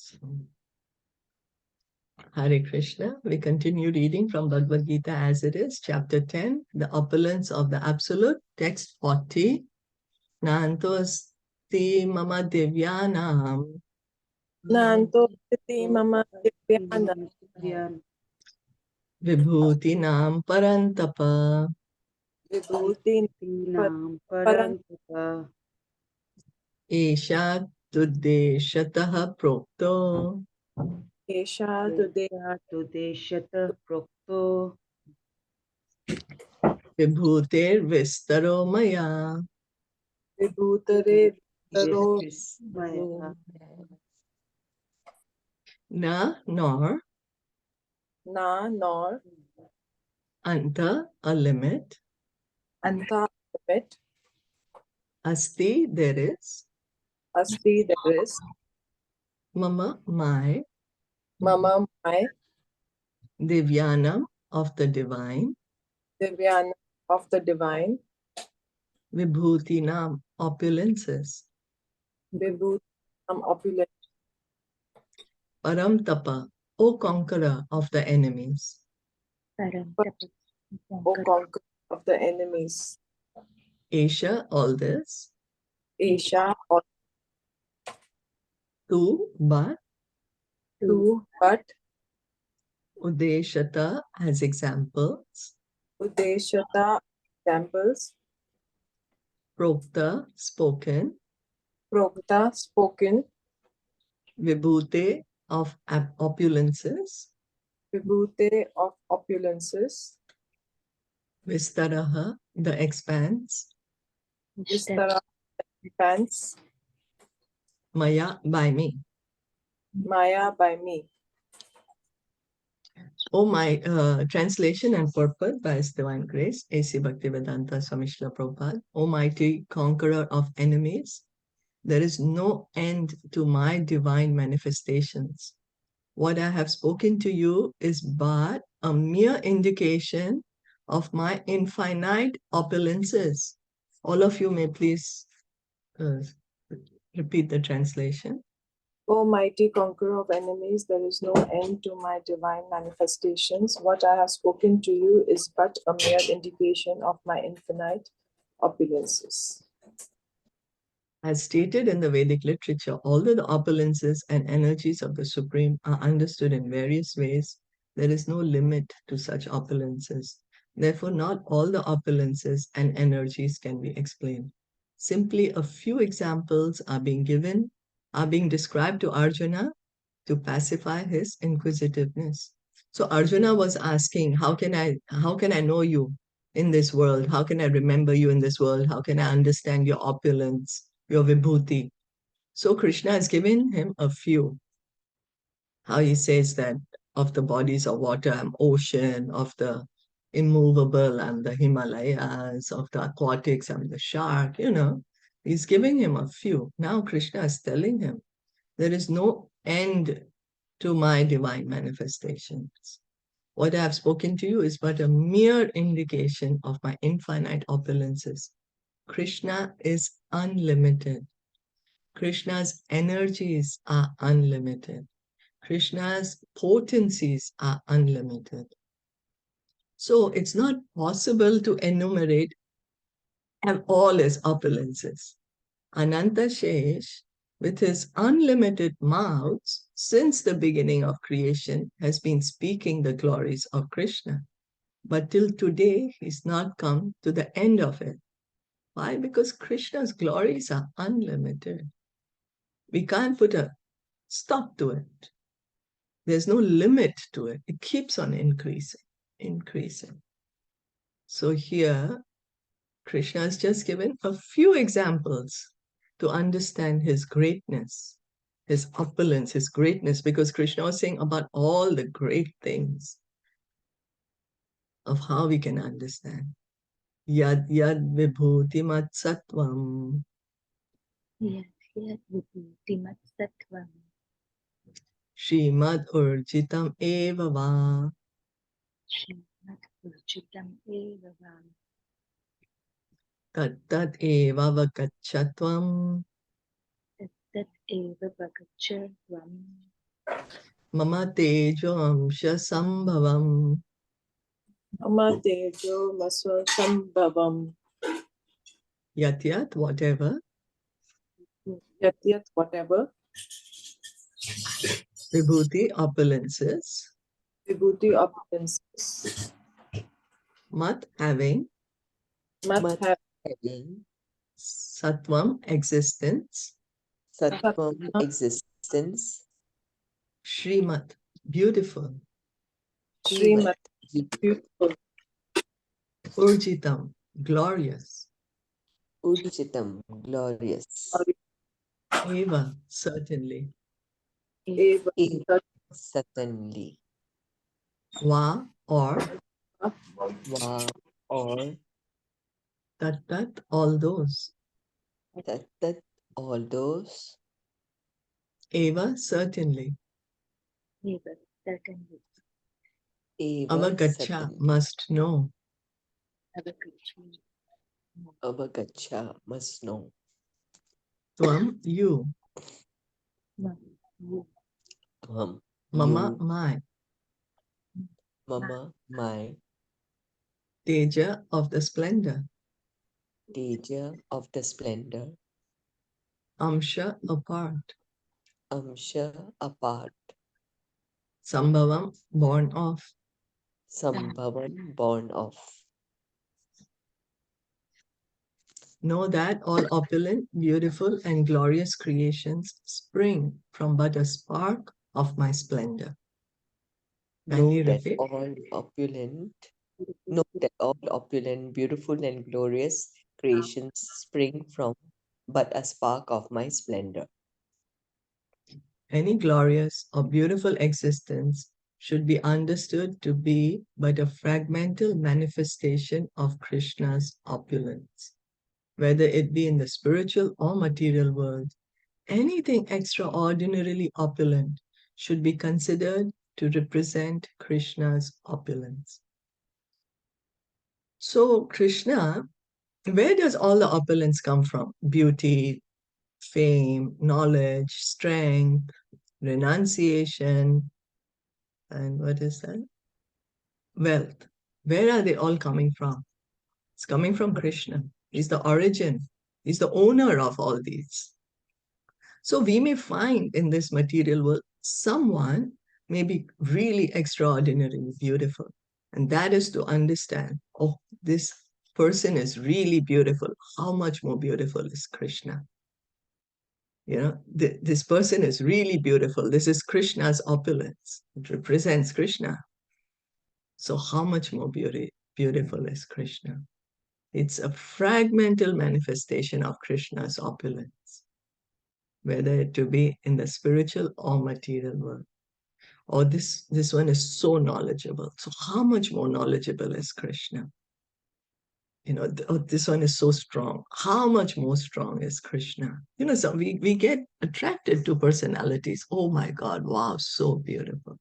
So, Hare Krishna. We continue reading from Bhagavad Gita as it is, chapter 10, the opulence of the Absolute, text 40. Nantosti mama divyanam Nanto Siti Mama Divyana vibhutinam parantapa Vibhuti Nam Paran Parantapa esha tuddeshataha prokto Esha Tude Tudeshata Prokto vibhutir vistaro maya. Vibhutare Taro Maya Na nor Na Nor anta a limit, Anta limit asti there is, Asti there is mama my, Mama my divyanam of the divine, Divyana of the divine vibhutinam opulences, Vibhuti opulent param tapa, O conqueror of the enemies, O conqueror of the enemies Asia all this, Esha or tu but two but udeshata as examples, Udeshata examples prokta spoken, Prokta spoken vibhute of opulences, Vibhute of opulences vistaraha the expanse, Vistara expanse maya by me. Maya by me. Oh, my translation and purport by His Divine Grace, A.C. Bhaktivedanta Swami Srila Prabhupada. Almighty conqueror of enemies, there is no end to my divine manifestations. What I have spoken to you is but a mere indication of my infinite opulences. All of you may please repeat the translation. O mighty conqueror of enemies, there is no end to my divine manifestations. What I have spoken to you is but a mere indication of my infinite opulences. As stated in the Vedic literature, although the opulences and energies of the Supreme are understood in various ways, there is no limit to such opulences. Therefore, not all the opulences and energies can be explained. Simply a few examples are being described to Arjuna to pacify his inquisitiveness. So Arjuna was asking, how can I know you in this world? How can I remember you in this world? How can I understand your opulence, your vibhuti? So Krishna has given him a few. How he says that of the bodies of water, I'm ocean, of the immovable, I'm the Himalayas, of the aquatics, I'm the shark, He's giving him a few. Now Krishna is telling him, there is no end to my divine manifestations. What I have spoken to you is but a mere indication of my infinite opulences. Krishna is unlimited. Krishna's energies are unlimited. Krishna's potencies are unlimited. So it's not possible to enumerate all his opulences. Ananta Shesh, with his unlimited mouths, since the beginning of creation, has been speaking the glories of Krishna. But till today, he's not come to the end of it. Why? Because Krishna's glories are unlimited. We can't put a stop to it. There's no limit to it. It keeps on increasing. So here, Krishna has just given a few examples to understand his greatness, his opulence, his greatness, because Krishna was saying about all the great things of how we can understand. Yad yad vibhuti mat sattvam. Yad Vibhuti Sattvam Srimad urjitam eva va. Srimad Bhagavatam Evavam Tat tat eva vakachatvam. Tat Eva Bhagacharvam Mama tejo amsha sambhavam. Mama tejo maswa sambhavam. Yat yat, whatever. Yat yat, whatever. Vibhuti, opulences. Vibhuti, opulences. Mat, having. Mat, Mat having. Sattvam, existence. Sattvam, existence. Shrimat, beautiful. Srimad, beautiful. Urjitam, glorious. Urjitam, glorious. Eva, certainly. Eva, Certainly. Va, or. Va, or. Tat, all those. That, all those. Eva, certainly. Eva, certainly. Eva, Avagacha, certainly. must know. Avagacha, must know. Tvam, you. You. Mama, You. my. Mama, my. Teja, of the splendor. Teja, of the splendor. Amsha, apart. Amsha, apart. Sambhavam, born of. Sambhavam, born of. Know that all opulent, beautiful, and glorious creations spring from but a spark of my splendor. Can you Know that repeat? all opulent, know that all opulent, beautiful, and glorious creations spring from but a spark of my splendor. Any glorious or beautiful existence should be understood to be but a fragmental manifestation of Krishna's opulence. Whether it be in the spiritual or material world, anything extraordinarily opulent should be considered to represent Krishna's opulence. So, Krishna, where does all the opulence come from? Beauty, fame, knowledge, strength, renunciation, and what is that? Wealth. Where are they all coming from? It's coming from Krishna. He's the origin, he's the owner of all these. So we may find in this material world someone may be really extraordinarily beautiful. And that is to understand, oh, this person is really beautiful. How much more beautiful is Krishna? You know, this person is really beautiful. This is Krishna's opulence. It represents Krishna. So how much more beautiful is Krishna? It's a fragmental manifestation of Krishna's opulence, whether it to be in the spiritual or material world. Or this one is so knowledgeable. So how much more knowledgeable is Krishna? You know, this one is so strong. How much more strong is Krishna? You know, so we get attracted to personalities. Oh my God, wow, so beautiful.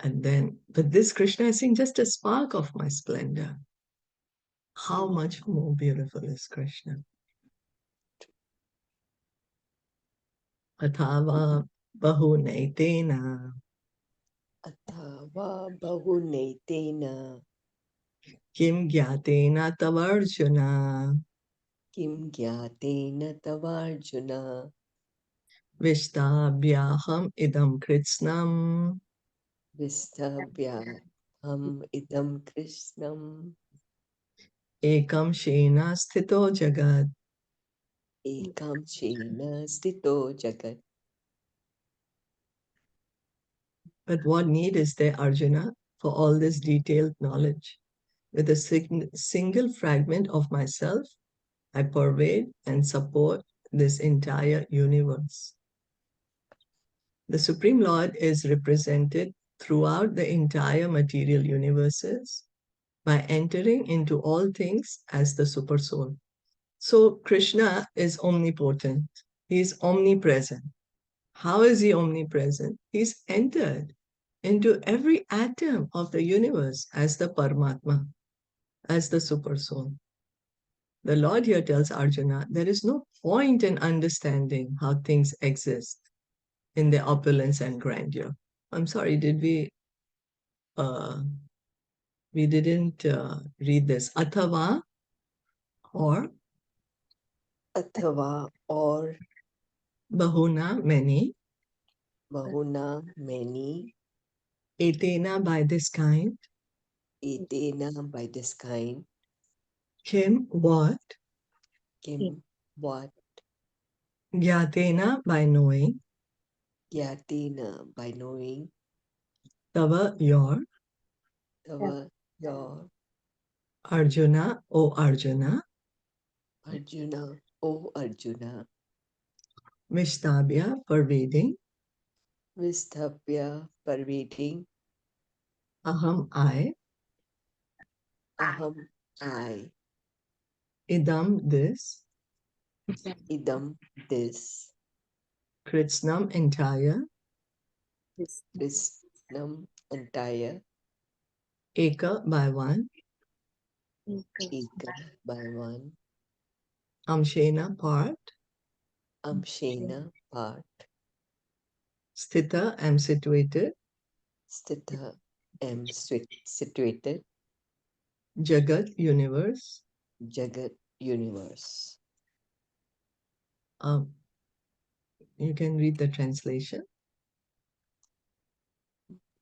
And then, but this Krishna is saying just a spark of my splendor. How much more beautiful is Krishna? Athava bahunaitena Athava bahunetena kim gyatena tavarjuna kim gyatena tavarjuna vishtabhyaham idam kritsnam vistabhyaham idam krishnam ekam shena sthito jagat. ekam shena stito jagat. But what need is there, Arjuna, for all this detailed knowledge? With a single fragment of myself, I pervade and support this entire universe. The Supreme Lord is represented throughout the entire material universes by entering into all things as the Supersoul. So Krishna is omnipotent. He is omnipresent. How is he omnipresent? He's entered into every atom of the universe as the Paramatma, as the Supersoul. The Lord here tells Arjuna, there is no point in understanding how things exist. in their opulence and grandeur. I'm sorry, we didn't read this. Athava or Athava or Bahuna, many. Bahuna, many. Etena, by this kind. Etena, by this kind. Kim, what? Kim, what? Gyatena, by knowing. Yatina, by knowing. Tava, your. Tava, your. Arjuna, O Arjuna. Arjuna, O Arjuna. Vishtabhya, pervading. Visthabhya, pervading. Aham, I. Aham, I. Idam, this. Idam, this. Kritsnam, entire. Krishnam, entire. Eka, by one. Eka, by one. Amshena, part. Amshena, part. Sthita, am situated. Sthita, am situated. Jagat, universe. Jagat, universe. Um, you can read the translation.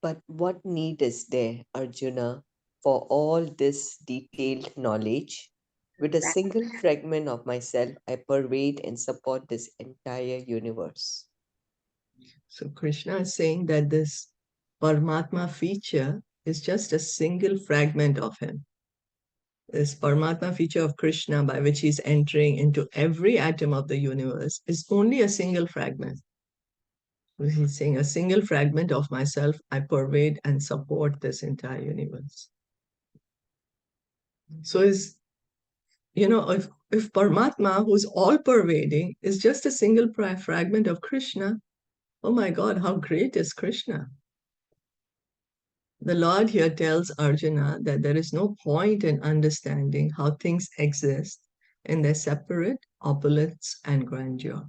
But what need is there, Arjuna, for all this detailed knowledge? With a single fragment of myself, I pervade and support this entire universe. So Krishna is saying that this Paramatma feature is just a single fragment of him. This Paramatma feature of Krishna by which he's entering into every atom of the universe is only a single fragment. He's saying a single fragment of myself, I pervade and support this entire universe. So is, if Paramatma, who's all pervading, is just a single fragment of Krishna, oh my God, how great is Krishna? The Lord here tells Arjuna that there is no point in understanding how things exist in their separate opulence and grandeur.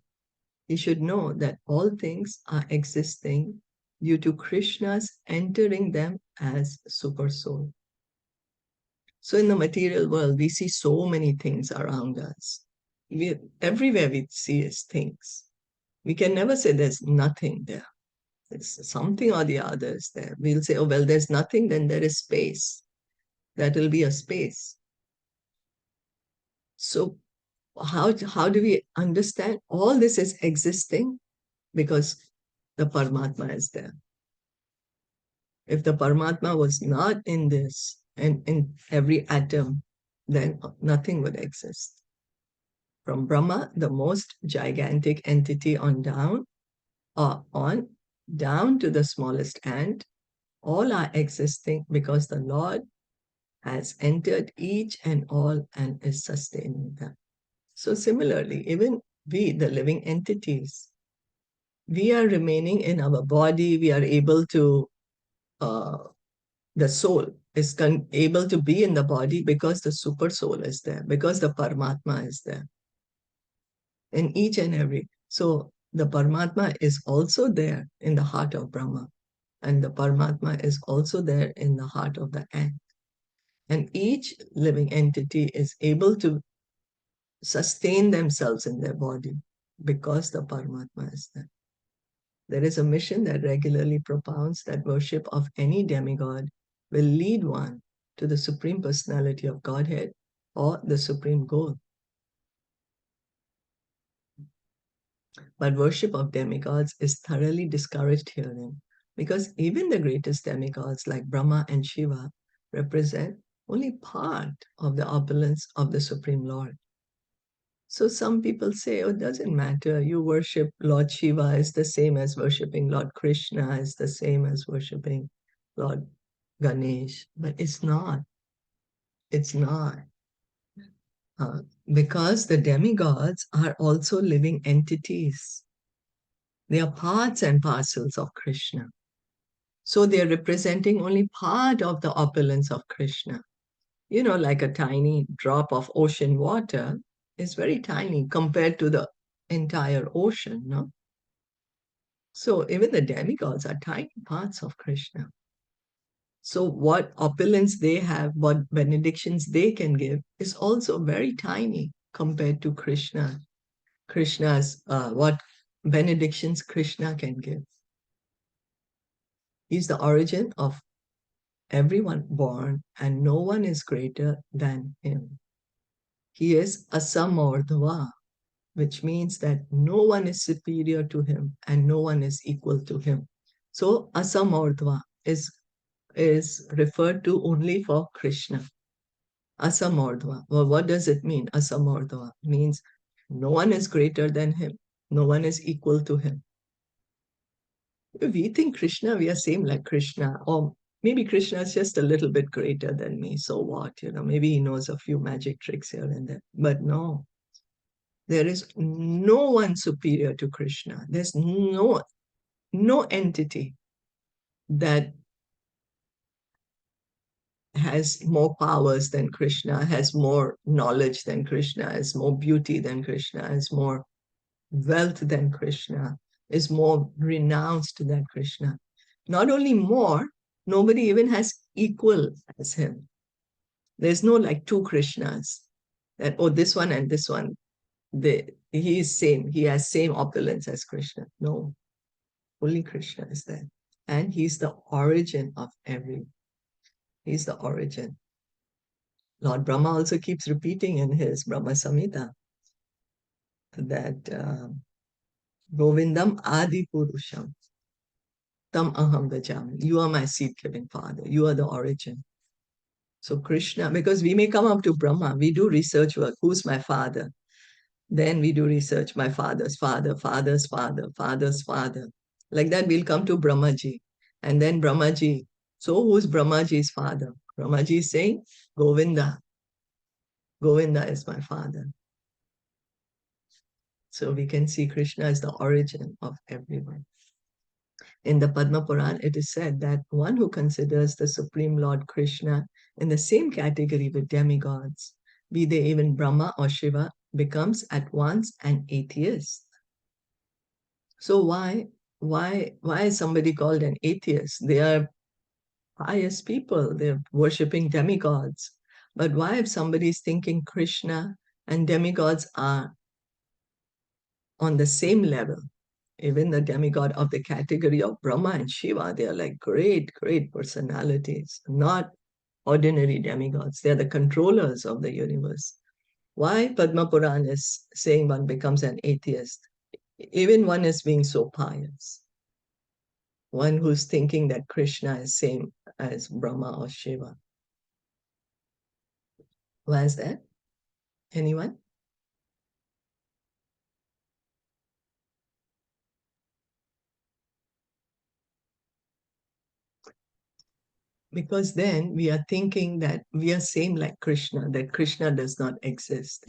He should know that all things are existing due to Krishna's entering them as Supersoul. So in the material world, we see so many things around us. Everywhere we see is things. We can never say there's nothing there. It's something or the other is there. We'll say, oh, well, there's nothing, then there is space. That will be a space. So how do we understand all this is existing? Because the Paramatma is there. If the Paramatma was not in this and in every atom, then nothing would exist. From Brahma, the most gigantic entity on down to the smallest ant, all are existing because the Lord has entered each and all and is sustaining them. So similarly, even we, the living entities, we are remaining in our body, we are able to, the soul is able to be in the body because the super soul is there, because the Paramatma is there. In each and every. So the Paramatma is also there in the heart of Brahma, and the Paramatma is also there in the heart of the ant. And each living entity is able to sustain themselves in their body because the Paramatma is there. There is a mission that regularly propounds that worship of any demigod will lead one to the Supreme Personality of Godhead or the Supreme Goal. But worship of demigods is thoroughly discouraged herein, because even the greatest demigods like Brahma and Shiva represent only part of the opulence of the Supreme Lord. So some people say, oh, it doesn't matter. You worship Lord Shiva is the same as worshipping Lord Krishna, is the same as worshipping Lord Ganesh. But it's not. It's not. Because the demigods are also living entities. They are parts and parcels of Krishna. So they're representing only part of the opulence of Krishna. Like a tiny drop of ocean water is very tiny compared to the entire ocean, no? So even the demigods are tiny parts of Krishna. So what opulence they have, what benedictions they can give is also very tiny compared to Krishna. Krishna's, what benedictions Krishna can give. He's the origin of everyone born, and no one is greater than him. He is asamordhva, which means that no one is superior to him and no one is equal to him. So asamordhva is referred to only for Krishna. Asamordhva. Well, what does it mean? Asamordhva means no one is greater than him, no one is equal to him. We think Krishna, we are same like Krishna, or maybe Krishna is just a little bit greater than me. So what? Maybe he knows a few magic tricks here and there. But no, there is no one superior to Krishna. There's no entity that has more powers than Krishna, has more knowledge than Krishna, has more beauty than Krishna, has more wealth than Krishna, is more renounced than Krishna. Not only more, nobody even has equal as him. There's no like two Krishnas that, oh, this one and this one, he is same, he has same opulence as Krishna. No, only Krishna is there. And he's the origin of every. He's the origin. Lord Brahma also keeps repeating in his Brahma Samhita that Govindam Adi Purusham Tam Aham Vajami. You are my seed-giving father. You are the origin. So Krishna, because we may come up to Brahma, we do research work. Who's my father? Then we do research, my father's father, father's father, father's father. Like that, we'll come to Brahmaji. And then Brahmaji. So who's Brahmaji's father? Brahmaji is saying, Govinda. Govinda is my father. So we can see Krishna is the origin of everyone. In the Padma Puran, it is said that one who considers the Supreme Lord Krishna in the same category with demigods, be they even Brahma or Shiva, becomes at once an atheist. So why is somebody called an atheist? They are pious people, they're worshipping demigods. But why if somebody is thinking Krishna and demigods are on the same level? Even the demigod of the category of Brahma and Shiva, they are like great, great personalities, not ordinary demigods. They are the controllers of the universe. Why Padma Puran is saying one becomes an atheist? Even one is being so pious. One who's thinking that Krishna is same as Brahma or Shiva. Why is that? Anyone? Because then we are thinking that we are same like Krishna, that Krishna does not exist,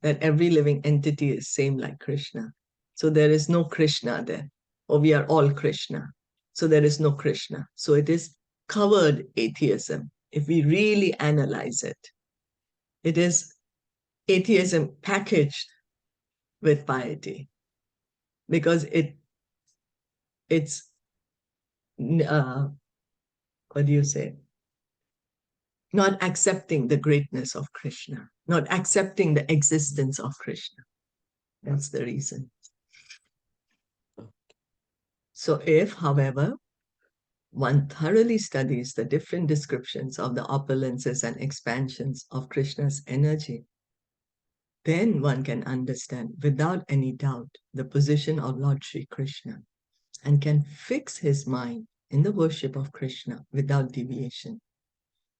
that every living entity is same like Krishna. So there is no Krishna there, or we are all Krishna. So there is no Krishna. So it is covered atheism. If we really analyze it, it is atheism packaged with piety, because it's what do you say? Not accepting the greatness of Krishna, not accepting the existence of Krishna. That's the reason. So if, however, one thoroughly studies the different descriptions of the opulences and expansions of Krishna's energy, then one can understand without any doubt the position of Lord Sri Krishna and can fix his mind in the worship of Krishna without deviation.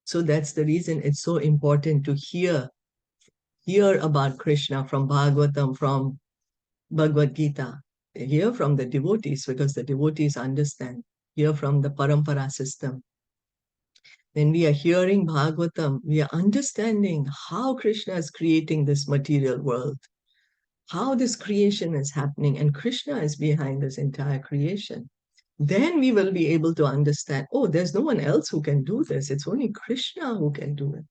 So that's the reason it's so important to hear about Krishna from Bhagavatam, from Bhagavad Gita, hear from the devotees, because the devotees understand, hear from the parampara system. When we are hearing Bhagavatam, we are understanding how Krishna is creating this material world, how this creation is happening, and Krishna is behind this entire creation. Then we will be able to understand, oh, there's no one else who can do this. It's only Krishna who can do it.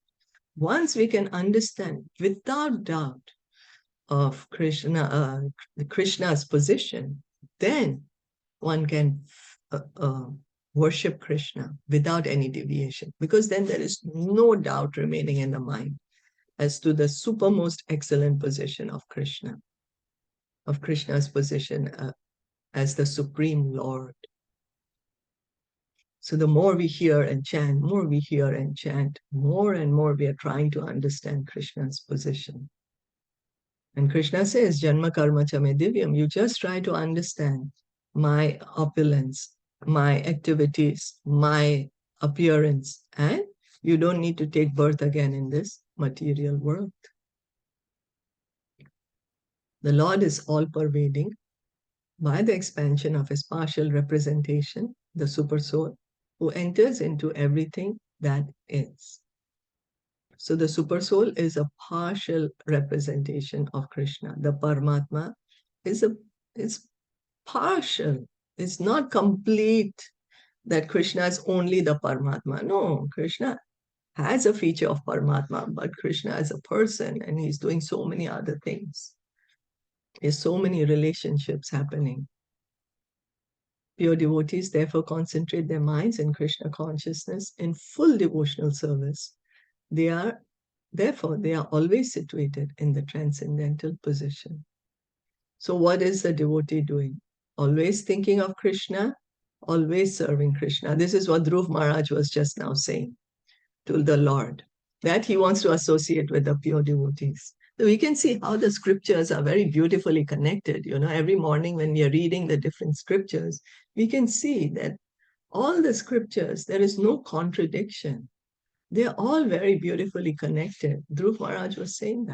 Once we can understand without doubt of Krishna's position, then one can worship Krishna without any deviation, because then there is no doubt remaining in the mind as to the supermost excellent position of Krishna, of Krishna's position as the Supreme Lord. So the more we hear and chant, more we hear and chant, more and more we are trying to understand Krishna's position. And Krishna says, Janma karma chame divyam, you just try to understand my opulence, my activities, my appearance, and you don't need to take birth again in this material world. The Lord is all-pervading. By the expansion of his partial representation, the Supersoul, who enters into everything that is. So the Supersoul is a partial representation of Krishna. The Paramatma is partial. It's not complete that Krishna is only the Paramatma. No, Krishna has a feature of Paramatma, but Krishna is a person and he's doing so many other things. There's so many relationships happening. Pure devotees therefore concentrate their minds in Krishna consciousness in full devotional service. Therefore, they are always situated in the transcendental position. So what is the devotee doing? Always thinking of Krishna, always serving Krishna. This is what Dhruv Maharaj was just now saying to the Lord, that he wants to associate with the pure devotees. So we can see how the scriptures are very beautifully connected. You know, every morning when we are reading the different scriptures, we can see that all the scriptures, there is no contradiction. They're all very beautifully connected. Dhruv Maharaj was saying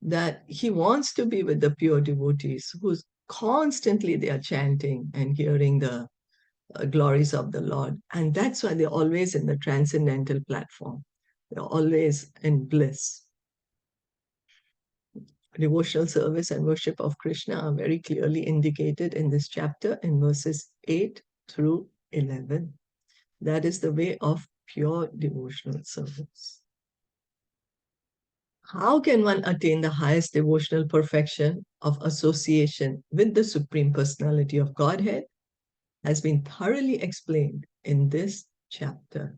that he wants to be with the pure devotees who's constantly they are chanting and hearing the glories of the Lord. And that's why they're always in the transcendental platform. They're always in bliss. Devotional service and worship of Krishna are very clearly indicated in this chapter in verses 8 through 11. That is the way of pure devotional service. How can one attain the highest devotional perfection of association with the Supreme Personality of Godhead has been thoroughly explained in this chapter.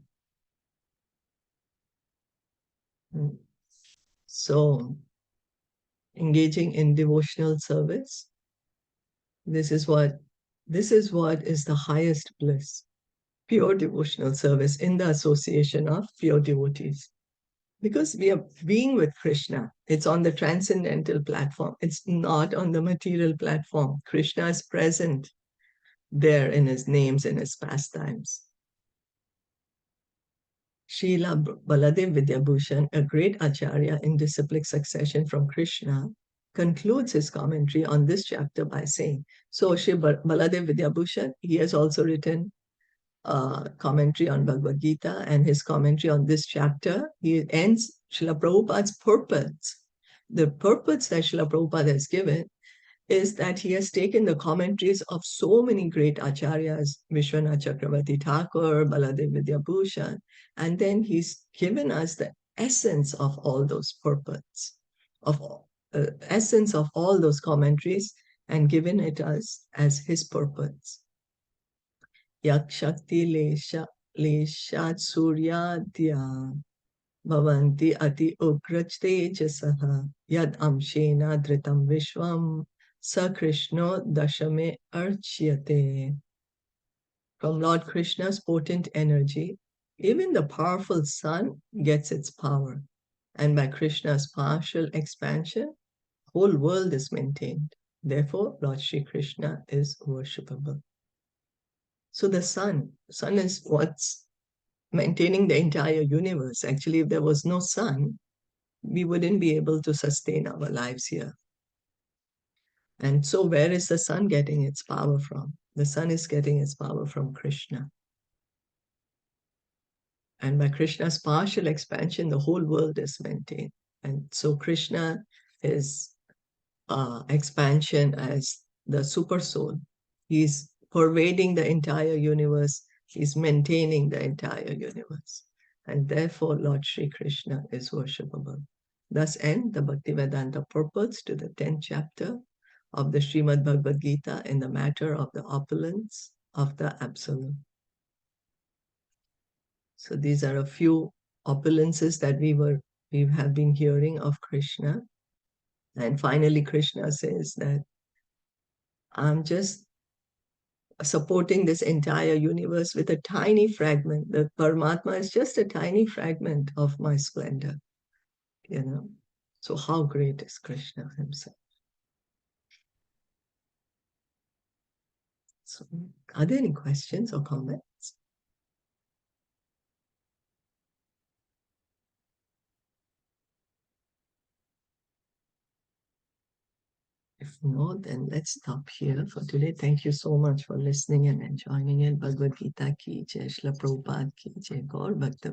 So, engaging in devotional service, this is what is the highest bliss. Pure devotional service in the association of pure devotees. Because we are being with Krishna. It's on the transcendental platform. It's not on the material platform. Krishna is present there in his names and his pastimes. Srila Baladev Vidyabhushan, a great acharya in disciplic succession from Krishna, concludes his commentary on this chapter by saying, so Sri Baladev Vidyabhushan, he has also written commentary on Bhagavad Gita, and his commentary on this chapter, he ends Srila Prabhupada's purpose. The purpose that Srila Prabhupada has given is that he has taken the commentaries of so many great acharyas, Vishwanath Chakravarti Thakur, Baladev Vidyabhushan, and then he's given us the essence of all those purports, essence of all those commentaries, and given it us as his purports. Yak Shakti Leshat Suryadya Bhavanti Ati Ugrajte Jasaha Yad Amshena Dhritam Vishwam Sa Krishno Dashame Archyate. From Lord Krishna's potent energy, even the powerful sun gets its power, and by Krishna's partial expansion, whole world is maintained. Therefore, Lord Shri Krishna is worshipable. So the sun is what's maintaining the entire universe. Actually, if there was no sun, we wouldn't be able to sustain our lives here. And so where is the sun getting its power from? The sun is getting its power from Krishna. And by Krishna's partial expansion, the whole world is maintained. And so Krishna is expansion as the super soul. He's pervading the entire universe. He's maintaining the entire universe. And therefore, Lord Shri Krishna is worshipable. Thus end the Bhaktivedanta purports to the 10th chapter of the Srimad Bhagavad Gita in the matter of the opulence of the Absolute. So these are a few opulences that we have been hearing of Krishna. And finally, Krishna says that I'm just supporting this entire universe with a tiny fragment. The Paramatma is just a tiny fragment of my splendor, you know. So how great is Krishna himself? So, are there any questions or comments? If not, then let's stop here for today. Thank you so much for listening and joining in. Bhagavad Gita ki jai, Shla Prabhupada ki jai, Gaur Bhakta